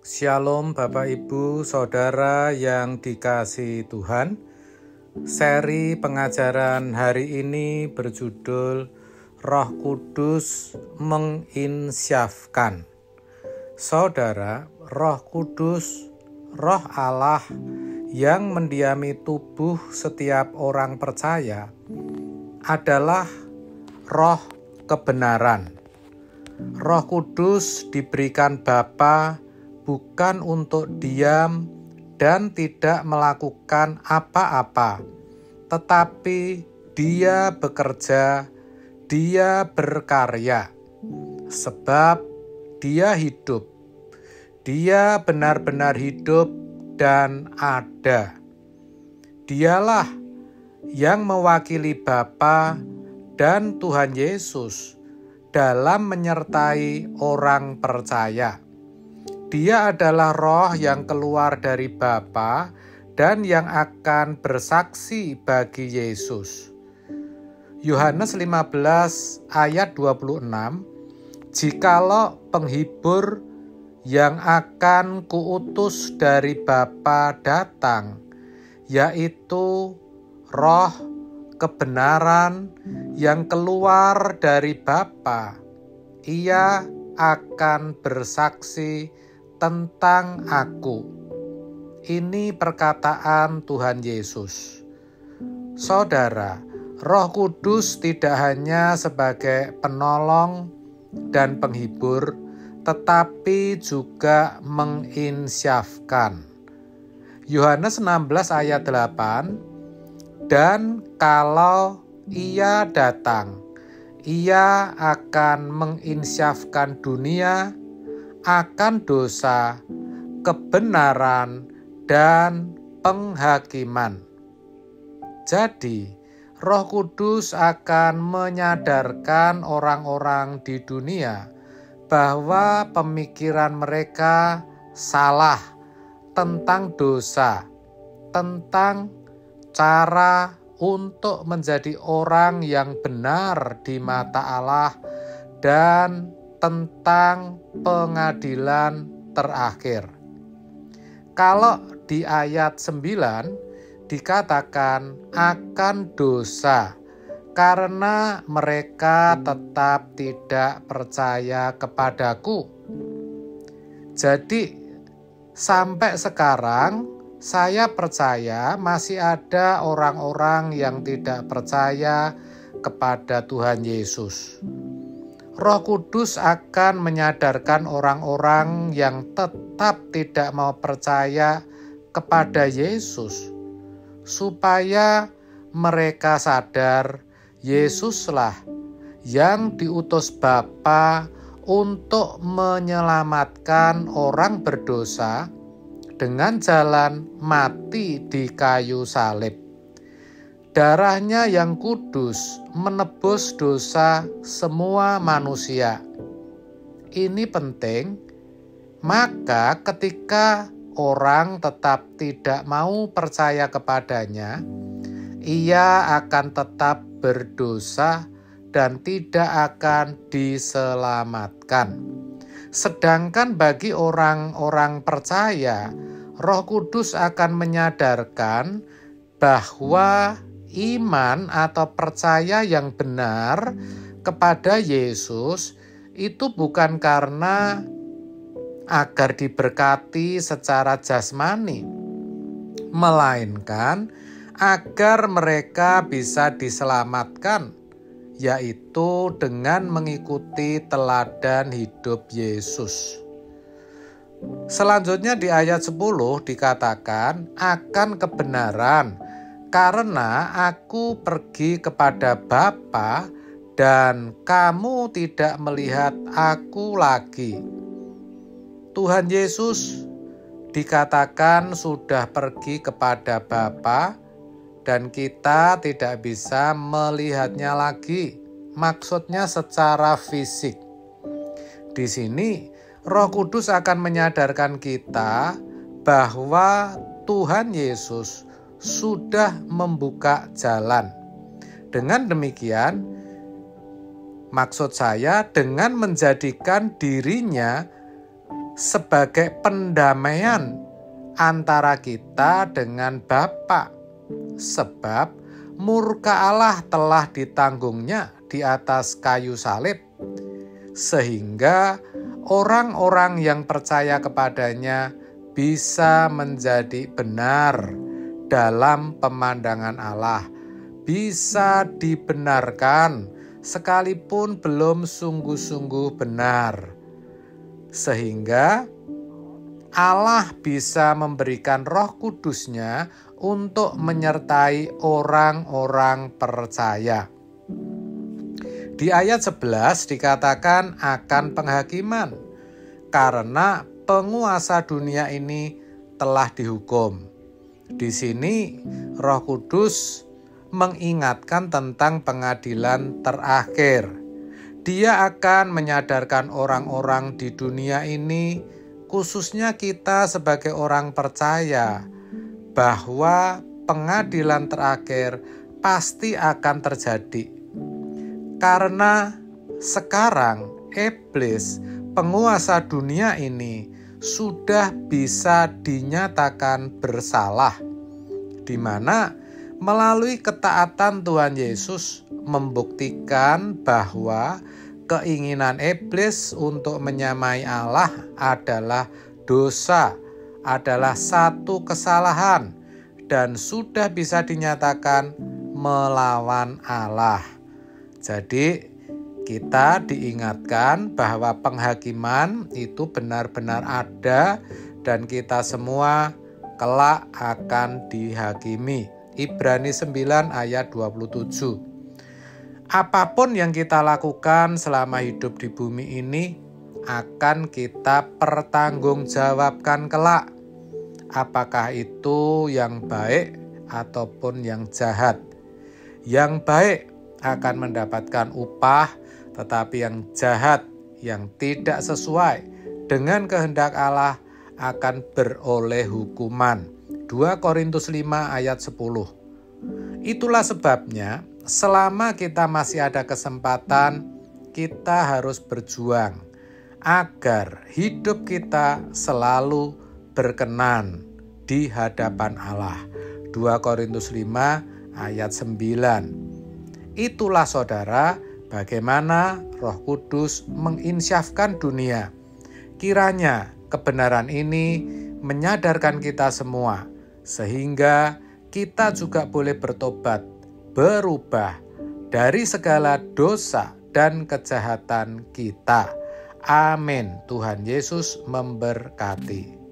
Shalom Bapak Ibu Saudara yang dikasihi Tuhan. Seri pengajaran hari ini berjudul Roh Kudus menginsyafkan. Saudara, Roh Kudus, Roh Allah yang mendiami tubuh setiap orang percaya adalah Roh kebenaran. Roh Kudus diberikan Bapa bukan untuk diam dan tidak melakukan apa-apa, tetapi Dia bekerja, Dia berkarya, sebab Dia hidup. Dia benar-benar hidup dan ada. Dialah yang mewakili Bapa dan Tuhan Yesus dalam menyertai orang percaya. Dia adalah roh yang keluar dari Bapa dan yang akan bersaksi bagi Yesus. Yohanes 15 ayat 26, Jikalau penghibur yang akan kuutus dari Bapa datang, yaitu roh kebenaran yang keluar dari Bapa, Ia akan bersaksi tentang aku. Ini perkataan Tuhan Yesus. Saudara, Roh Kudus tidak hanya sebagai penolong dan penghibur, tetapi juga menginsyafkan. Yohanes 16 ayat 8, dan kalau Ia datang, Ia akan menginsyafkan dunia akan dosa, kebenaran, dan penghakiman. Jadi, Roh Kudus akan menyadarkan orang-orang di dunia bahwa pemikiran mereka salah tentang dosa, tentang cara untuk menjadi orang yang benar di mata Allah, dan tentang pengadilan terakhir. Kalau di ayat 9 dikatakan akan dosa karena mereka tetap tidak percaya kepadaku. Jadi sampai sekarang saya percaya masih ada orang-orang yang tidak percaya kepada Tuhan Yesus. Roh Kudus akan menyadarkan orang-orang yang tetap tidak mau percaya kepada Yesus, supaya mereka sadar Yesuslah yang diutus Bapa untuk menyelamatkan orang berdosa dengan jalan mati di kayu salib. Darahnya yang kudus menebus dosa semua manusia. Ini penting, maka ketika orang tetap tidak mau percaya kepadanya, ia akan tetap berdosa dan tidak akan diselamatkan. Sedangkan bagi orang-orang percaya, Roh Kudus akan menyadarkan bahwa iman atau percaya yang benar kepada Yesus itu bukan karena agar diberkati secara jasmani, melainkan agar mereka bisa diselamatkan, yaitu dengan mengikuti teladan hidup Yesus. Selanjutnya di ayat 10 dikatakan akan kebenaran, karena aku pergi kepada Bapa dan kamu tidak melihat aku lagi. Tuhan Yesus dikatakan sudah pergi kepada Bapa dan kita tidak bisa melihatnya lagi. Maksudnya secara fisik. Di sini Roh Kudus akan menyadarkan kita bahwa Tuhan Yesus sudah membuka jalan. Dengan demikian, maksud saya dengan menjadikan dirinya sebagai pendamaian antara kita dengan Bapa, sebab murka Allah telah ditanggungnya di atas kayu salib, sehingga orang-orang yang percaya kepadanya bisa menjadi benar dalam pemandangan Allah, bisa dibenarkan sekalipun belum sungguh-sungguh benar, sehingga Allah bisa memberikan Roh Kudus-Nya untuk menyertai orang-orang percaya. Di ayat 11 dikatakan akan penghakiman, karena penguasa dunia ini telah dihukum. Di sini Roh Kudus mengingatkan tentang pengadilan terakhir. Dia akan menyadarkan orang-orang di dunia ini, khususnya kita sebagai orang percaya, bahwa pengadilan terakhir pasti akan terjadi. Karena sekarang iblis, penguasa dunia ini, sudah bisa dinyatakan bersalah, di mana melalui ketaatan Tuhan Yesus membuktikan bahwa keinginan iblis untuk menyamai Allah adalah dosa, adalah satu kesalahan, dan sudah bisa dinyatakan melawan Allah. Jadi kita diingatkan bahwa penghakiman itu benar-benar ada dan kita semua kelak akan dihakimi. Ibrani 9 ayat 27. Apapun yang kita lakukan selama hidup di bumi ini akan kita pertanggungjawabkan kelak. Apakah itu yang baik ataupun yang jahat. Yang baik akan mendapatkan upah, tetapi yang jahat, yang tidak sesuai dengan kehendak Allah akan beroleh hukuman. 2 Korintus 5 ayat 10. Itulah sebabnya selama kita masih ada kesempatan, kita harus berjuang agar hidup kita selalu berkenan di hadapan Allah. 2 Korintus 5 ayat 9. Itulah saudara, bagaimana Roh Kudus menginsyafkan dunia. Kiranya kebenaran ini menyadarkan kita semua, sehingga kita juga boleh bertobat, berubah dari segala dosa dan kejahatan kita. Amin. Tuhan Yesus memberkati.